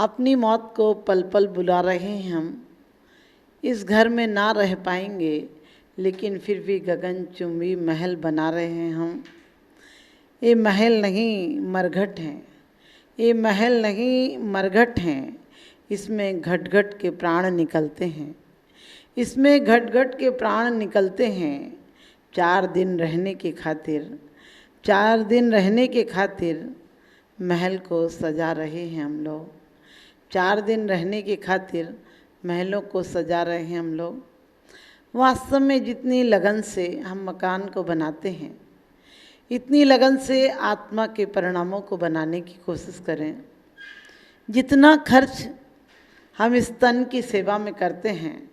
अपनी मौत को पल पल बुला रहे हैं हम। इस घर में ना रह पाएंगे, लेकिन फिर भी गगनचुंबी महल बना रहे हैं हम। ये महल नहीं मरघट हैं, ये महल नहीं मरघट हैं। इसमें घट घट के प्राण निकलते हैं, इसमें घट घट के प्राण निकलते हैं। 4 दिन रहने की खातिर, 4 दिन रहने के खातिर महल को सजा रहे हैं हम लोग। 4 दिन रहने की खातिर महलों को सजा रहे हैं हम लोग। वास्तव में जितनी लगन से हम मकान को बनाते हैं, इतनी लगन से आत्मा के परिणामों को बनाने की कोशिश करें। जितना खर्च हम इस तन की सेवा में करते हैं,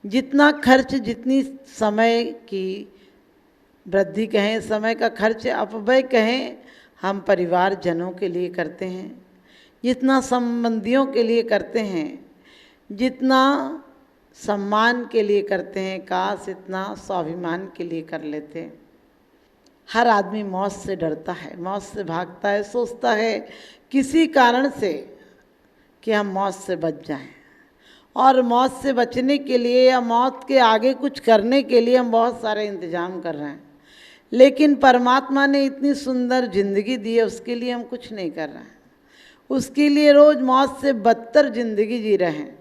जितना खर्च, जितनी समय की वृद्धि कहें, समय का खर्च अपव्यय कहें, हम परिवारजनों के लिए करते हैं, जितना संबंधियों के लिए करते हैं, जितना सम्मान के लिए करते हैं, काश इतना स्वाभिमान के लिए कर लेते हैं। हर आदमी मौत से डरता है, मौत से भागता है, सोचता है किसी कारण से कि हम मौत से बच जाएं। और मौत से बचने के लिए या मौत के आगे कुछ करने के लिए हम बहुत सारे इंतजाम कर रहे हैं, लेकिन परमात्मा ने इतनी सुंदर जिंदगी दी है, उसके लिए हम कुछ नहीं कर रहे हैं। उसके लिए रोज़ मौत से बदतर जिंदगी जी रहे हैं,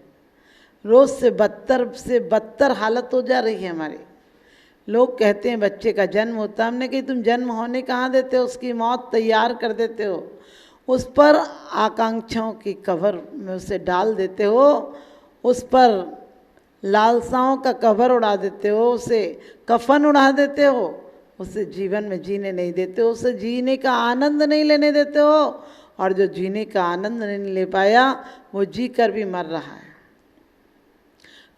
रोज़ से बदतर हालत हो जा रही है हमारी। लोग कहते हैं बच्चे का जन्म होता है, हमने कही तुम जन्म होने कहाँ देते हो, उसकी मौत तैयार कर देते हो, उस पर आकांक्षाओं की कवर में उसे डाल देते हो, उस पर लालसाओं का कवर उड़ा देते हो, उसे कफन उड़ा देते हो, उसे जीवन में जीने नहीं देते हो, उसे जीने का आनंद नहीं लेने देते हो। और जो जीने का आनंद नहीं ले पाया वो जी कर भी मर रहा है।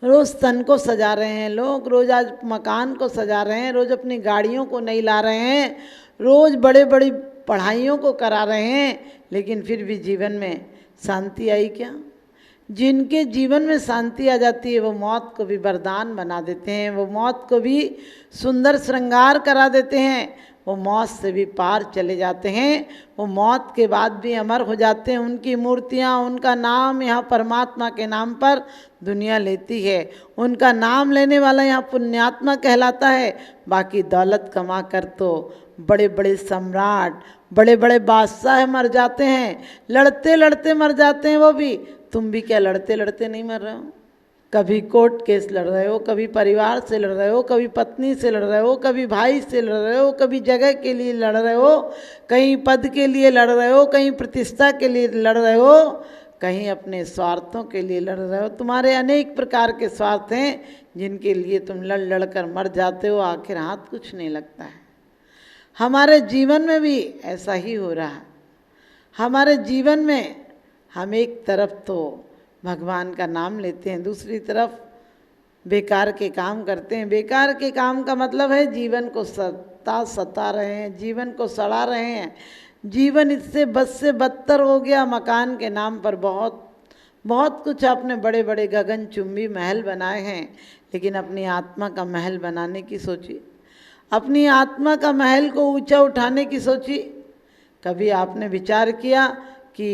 रोज़ तन को सजा रहे हैं लोग, रोज़ आज मकान को सजा रहे हैं, रोज़ अपनी गाड़ियों को नहीं ला रहे हैं, रोज़ बड़े बड़ी पढ़ाइयों को करा रहे हैं, लेकिन फिर भी जीवन में शांति आई क्या? जिनके जीवन में शांति आ जाती है वो मौत को भी वरदान बना देते हैं, वो मौत को भी सुंदर श्रृंगार करा देते हैं, वो मौत से भी पार चले जाते हैं, वो मौत के बाद भी अमर हो जाते हैं। उनकी मूर्तियाँ, उनका नाम यहाँ परमात्मा के नाम पर दुनिया लेती है, उनका नाम लेने वाला यहाँ पुण्यात्मा कहलाता है। बाकी दौलत कमा कर तो बड़े बड़े सम्राट, बड़े बड़े बादशाह मर जाते हैं, लड़ते लड़ते मर जाते हैं वो भी। तुम भी क्या लड़ते लड़ते नहीं मर रहे हो? कभी कोर्ट केस लड़ रहे हो, कभी परिवार से लड़ रहे हो, कभी पत्नी से लड़ रहे हो, कभी भाई से लड़ रहे हो, कभी जगह के लिए लड़ रहे हो, कहीं पद के लिए लड़ रहे हो, कहीं प्रतिष्ठा के लिए लड़ रहे हो, कहीं अपने स्वार्थों के लिए लड़ रहे हो। तुम्हारे अनेक प्रकार के स्वार्थ हैं जिनके लिए तुम लड़ लड़ कर मर जाते हो, आखिर हाथ कुछ नहीं लगता है। हमारे जीवन में भी ऐसा ही हो रहा है। हमारे जीवन में हम एक तरफ तो भगवान का नाम लेते हैं, दूसरी तरफ बेकार के काम करते हैं। बेकार के काम का मतलब है जीवन को सता रहे हैं, जीवन को सड़ा रहे हैं। जीवन इससे बद से बदतर हो गया। मकान के नाम पर बहुत बहुत कुछ आपने बड़े बड़े गगनचुंबी महल बनाए हैं, लेकिन अपनी आत्मा का महल बनाने की सोची, अपनी आत्मा का महल को ऊंचा उठाने की सोची। कभी आपने विचार किया कि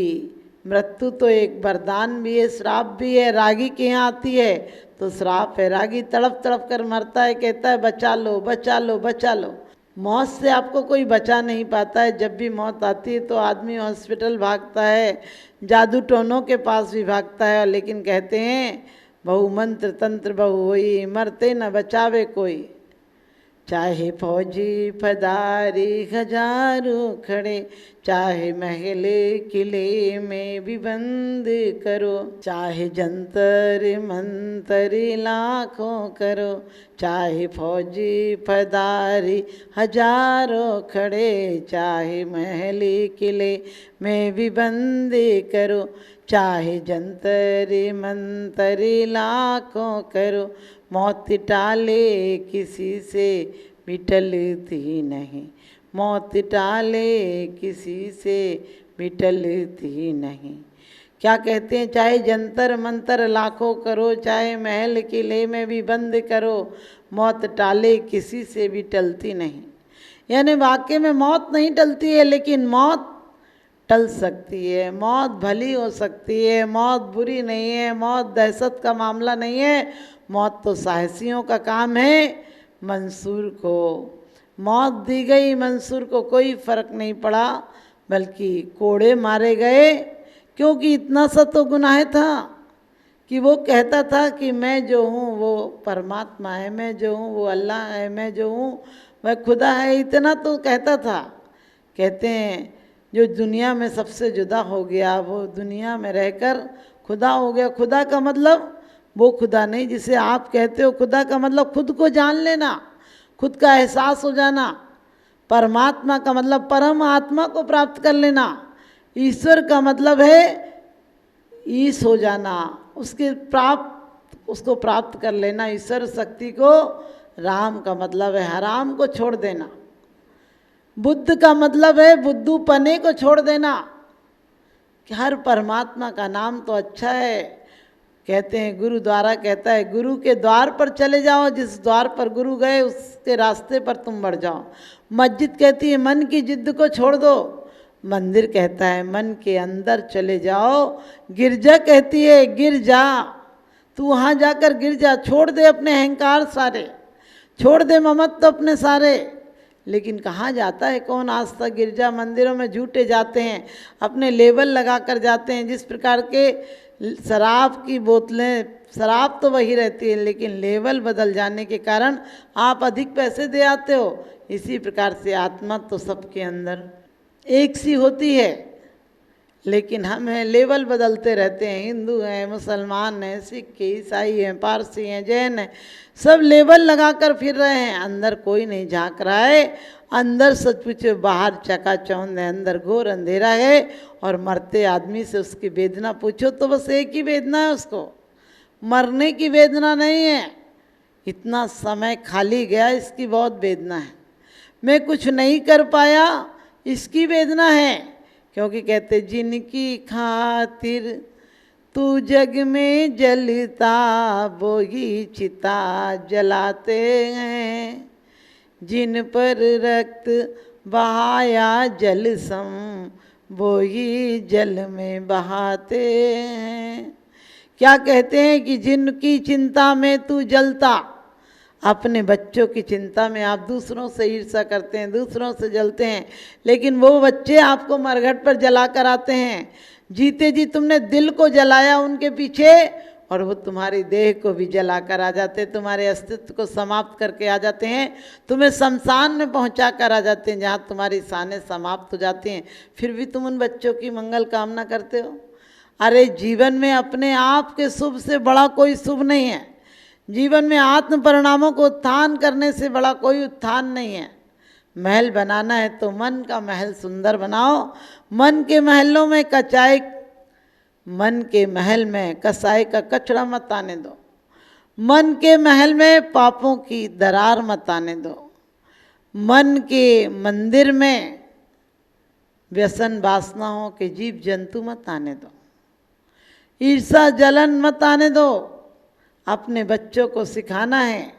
मृत्यु तो एक वरदान भी है, श्राप भी है। रागी के यहाँ आती है तो श्राप है, रागी तड़प तड़प कर मरता है, कहता है बचा लो बचा लो बचा लो। मौत से आपको कोई बचा नहीं पाता है। जब भी मौत आती है तो आदमी हॉस्पिटल भागता है, जादू टोनों के पास भी भागता है, लेकिन कहते हैं बहु मंत्र तंत्र बहु होई, मरते न बचावे कोई। चाहे फौजी फदारी हजारों खड़े, चाहे महल किले में भी बंद करो, चाहे जंतर मंतर लाखों करो, चाहे फौजी फदारी हजारों खड़े, चाहे महल किले में भी बंद करो, चाहे जंतर मंतर लाखों करो, मौत टाले किसी से भी टलती नहीं, मौत टाले किसी से भी टलती नहीं। क्या कहते हैं? चाहे जंतर मंतर लाखों करो, चाहे महल किले में भी बंद करो, मौत टाले किसी से भी टलती नहीं। यानी वाकई में मौत नहीं टलती है, लेकिन मौत टल सकती है, मौत भली हो सकती है, मौत बुरी नहीं है, मौत दहशत का मामला नहीं है, मौत तो साहसियों का काम है। मंसूर को मौत दी गई, मंसूर को कोई फर्क नहीं पड़ा, बल्कि कोड़े मारे गए, क्योंकि इतना सा तो गुनाह था कि वो कहता था कि मैं जो हूँ वो परमात्मा है, मैं जो हूँ वो अल्लाह है, मैं जो हूँ वह खुदा है, इतना तो कहता था। कहते हैं जो दुनिया में सबसे जुदा हो गया वो दुनिया में रहकर खुदा हो गया। खुदा का मतलब वो खुदा नहीं जिसे आप कहते हो, खुदा का मतलब खुद को जान लेना, खुद का एहसास हो जाना। परमात्मा का मतलब परम आत्मा को प्राप्त कर लेना। ईश्वर का मतलब है ईश हो जाना, उसको प्राप्त कर लेना, ईश्वर शक्ति को। राम का मतलब है हराम को छोड़ देना। बुद्ध का मतलब है बुद्धू पने को छोड़ देना। कि हर परमात्मा का नाम तो अच्छा है। कहते हैं गुरुद्वारा कहता है गुरु के द्वार पर चले जाओ, जिस द्वार पर गुरु गए उसके रास्ते पर तुम बढ़ जाओ। मस्जिद कहती है मन की जिद को छोड़ दो, मंदिर कहता है मन के अंदर चले जाओ। गिरजा कहती है गिर जा, तू वहाँ जाकर गिर जा, छोड़ दे अपने अहंकार सारे, छोड़ दे ममत्व अपने सारे। लेकिन कहाँ जाता है कौन आज तक? गिरजा मंदिरों में झूठे जाते हैं, अपने लेबल लगा कर जाते हैं। जिस प्रकार के शराब की बोतलें, शराब तो वही रहती है लेकिन लेवल बदल जाने के कारण आप अधिक पैसे दे आते हो। इसी प्रकार से आत्मा तो सबके अंदर एक सी होती है, लेकिन हम हैं लेवल बदलते रहते हैं। हिंदू हैं, मुसलमान हैं, सिख हैं, ईसाई हैं, पारसी हैं, जैन हैं, सब लेवल लगा कर फिर रहे हैं। अंदर कोई नहीं झांक रहा है। अंदर सचमुच बाहर चकाचौंध है, अंदर घोर अंधेरा है। और मरते आदमी से उसकी वेदना पूछो तो बस एक ही वेदना है उसको, मरने की वेदना नहीं है। इतना समय खाली गया इसकी बहुत वेदना है। मैं कुछ नहीं कर पाया इसकी वेदना है। क्योंकि कहते जिनकी खातिर तू जग में जलता वो ही चिता जलाते हैं, जिन पर रक्त बहाया जल सम वो ही जल में बहाते हैं। क्या कहते हैं कि जिनकी चिंता में तू जलता, अपने बच्चों की चिंता में आप दूसरों से ईर्ष्या करते हैं, दूसरों से जलते हैं, लेकिन वो बच्चे आपको मरघट पर जला कर आते हैं। जीते जी तुमने दिल को जलाया उनके पीछे, और वो तुम्हारी देह को भी जला कर आ जाते हैं, तुम्हारे अस्तित्व को समाप्त करके आ जाते हैं, तुम्हें शमशान में पहुंचा कर आ जाते हैं जहाँ तुम्हारी शानें समाप्त हो जाती हैं। फिर भी तुम उन बच्चों की मंगल कामना करते हो। अरे जीवन में अपने आप के शुभ से बड़ा कोई शुभ नहीं है। जीवन में आत्म परिणामों को उत्थान करने से बड़ा कोई उत्थान नहीं है। महल बनाना है तो मन का महल सुंदर बनाओ। मन के महलों में मन के महल में कसाई का कचरा मत आने दो। मन के महल में पापों की दरार मत आने दो। मन के मंदिर में व्यसन वासनाओं के जीव जंतु मत आने दो। ईर्षा जलन मत आने दो। अपने बच्चों को सिखाना है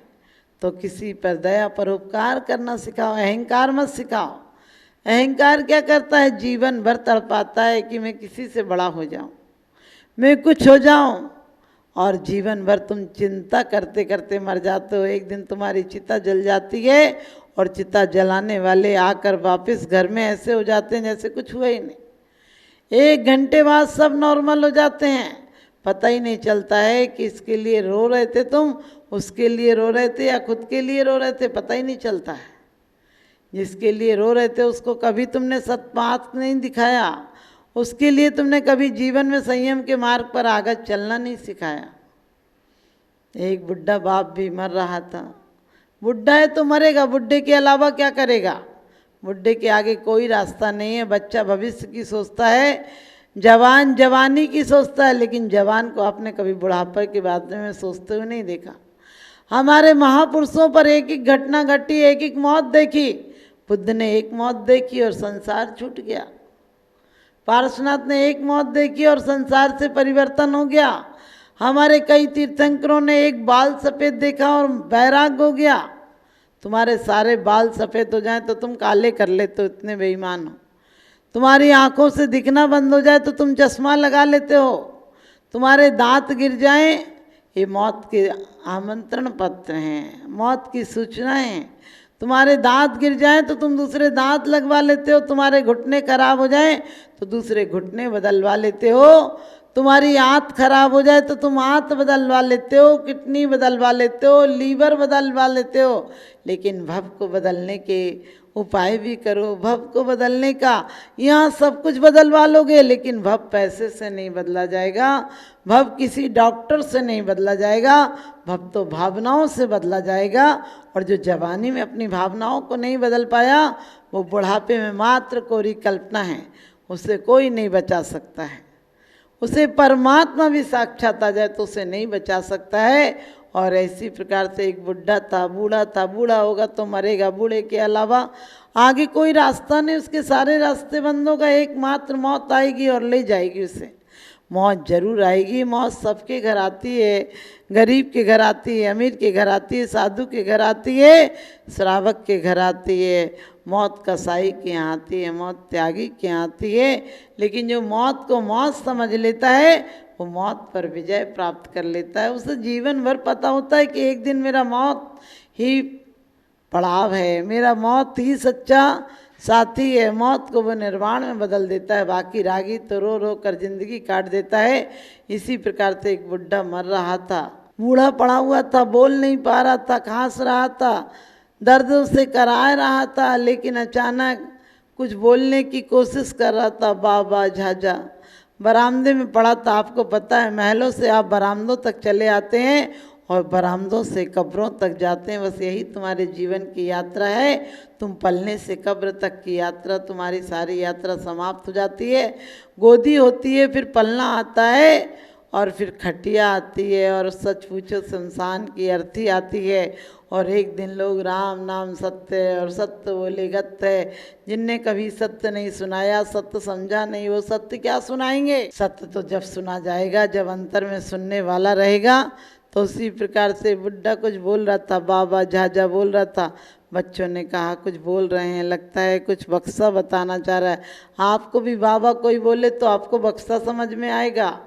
तो किसी पर दया परोपकार करना सिखाओ, अहंकार मत सिखाओ। अहंकार क्या करता है? जीवन भर तड़पाता है कि मैं किसी से बड़ा हो जाऊं, मैं कुछ हो जाऊं, और जीवन भर तुम चिंता करते करते मर जाते हो। एक दिन तुम्हारी चिता जल जाती है और चिता जलाने वाले आकर वापस घर में ऐसे हो जाते हैं जैसे कुछ हुआ ही नहीं। 1 घंटे बाद सब नॉर्मल हो जाते हैं, पता ही नहीं चलता है कि इसके लिए रो रहे थे तुम, उसके लिए रो रहे थे या खुद के लिए रो रहे थे, पता ही नहीं चलता है। जिसके लिए रो रहे थे उसको कभी तुमने सत्पाथ नहीं दिखाया, उसके लिए तुमने कभी जीवन में संयम के मार्ग पर आगे चलना नहीं सिखाया। एक बुढ़ा बाप भी मर रहा था। बुढ़ा है तो मरेगा, बुढ़े के अलावा क्या करेगा? बुढ़े के आगे कोई रास्ता नहीं है। बच्चा भविष्य की सोचता है, जवान जवानी की सोचता है, लेकिन जवान को आपने कभी बुढ़ापे के बारे में सोचते हुए नहीं देखा। हमारे महापुरुषों पर एक एक घटना घटी, एक एक मौत देखी। बुद्ध ने एक मौत देखी और संसार छूट गया। पार्श्वनाथ ने एक मौत देखी और संसार से परिवर्तन हो गया। हमारे कई तीर्थंकरों ने एक बाल सफ़ेद देखा और बैराग हो गया। तुम्हारे सारे बाल सफ़ेद हो जाएं तो तुम काले कर लेते हो, इतने बेईमान हो। तुम्हारी आंखों से दिखना बंद हो जाए तो तुम चश्मा लगा लेते हो, तुम्हारे दांत गिर जाएं, ये मौत के आमंत्रण पत्र हैं, मौत की सूचनाएं हैं। तुम्हारे दांत गिर जाएं तो तुम दूसरे दांत लगवा लेते हो, तुम्हारे घुटने खराब हो जाएं तो दूसरे घुटने बदलवा लेते हो, तुम्हारी आंत खराब हो जाए तो तुम आंत बदलवा लेते हो, किडनी बदलवा लेते हो, लीवर बदलवा लेते हो। लेकिन भव को बदलने के उपाय भी करो। भव को बदलने का, यहाँ सब कुछ बदलवा लोगे लेकिन भव पैसे से नहीं बदला जाएगा, भव किसी डॉक्टर से नहीं बदला जाएगा, भव तो भावनाओं से बदला जाएगा। और जो जवानी में अपनी भावनाओं को नहीं बदल पाया वो बुढ़ापे में मात्र कोरी कल्पना है, उसे कोई नहीं बचा सकता है। उसे परमात्मा भी साक्षात आ जाए तो उसे नहीं बचा सकता है। और ऐसी प्रकार से एक बुढ़ा था, बूढ़ा होगा तो मरेगा, बूढ़े के अलावा आगे कोई रास्ता नहीं, उसके सारे रास्ते बंद होगा, एकमात्र मौत आएगी और ले जाएगी उसे। मौत जरूर आएगी, मौत सबके घर आती है, गरीब के घर आती है, अमीर के घर आती है, साधु के घर आती है, श्रावक के घर आती है, मौत कसाई के यहाँ आती है, मौत त्यागी के यहाँ आती है। लेकिन जो मौत को मौत समझ लेता है वो मौत पर विजय प्राप्त कर लेता है। उसे जीवन भर पता होता है कि एक दिन मेरा मौत ही पड़ाव है, मेरा मौत ही सच्चा साथी है, मौत को वो निर्वाण में बदल देता है। बाकी रागी तो रो रो कर जिंदगी काट देता है। इसी प्रकार से एक बुढ़ा मर रहा था, बूढ़ा पड़ा हुआ था, बोल नहीं पा रहा था, खांस रहा था, दर्द उसे करा रहा था, लेकिन अचानक कुछ बोलने की कोशिश कर रहा था, बाबा झाझा। बरामदे में पड़ा था। आपको पता है महलों से आप बरामदों तक चले आते हैं और बरामदों से कब्रों तक जाते हैं। बस यही तुम्हारे जीवन की यात्रा है। तुम पलने से कब्र तक की यात्रा, तुम्हारी सारी यात्रा समाप्त हो जाती है। गोदी होती है, फिर पलना आता है और फिर खटिया आती है और सच पूछो शमशान की अर्थी आती है। और एक दिन लोग राम नाम सत्य है और सत्य बोले गत्य है। जिनने कभी सत्य नहीं सुनाया, सत्य समझा नहीं, वो सत्य क्या सुनाएंगे। सत्य तो जब सुना जाएगा जब अंतर में सुनने वाला रहेगा। तो उसी प्रकार से बुढ़ा कुछ बोल रहा था, बाबा झाझा बोल रहा था। बच्चों ने कहा कुछ बोल रहे हैं, लगता है कुछ बक्सा बताना चाह रहा है। आपको भी बाबा कोई बोले तो आपको बक्सा समझ में आएगा।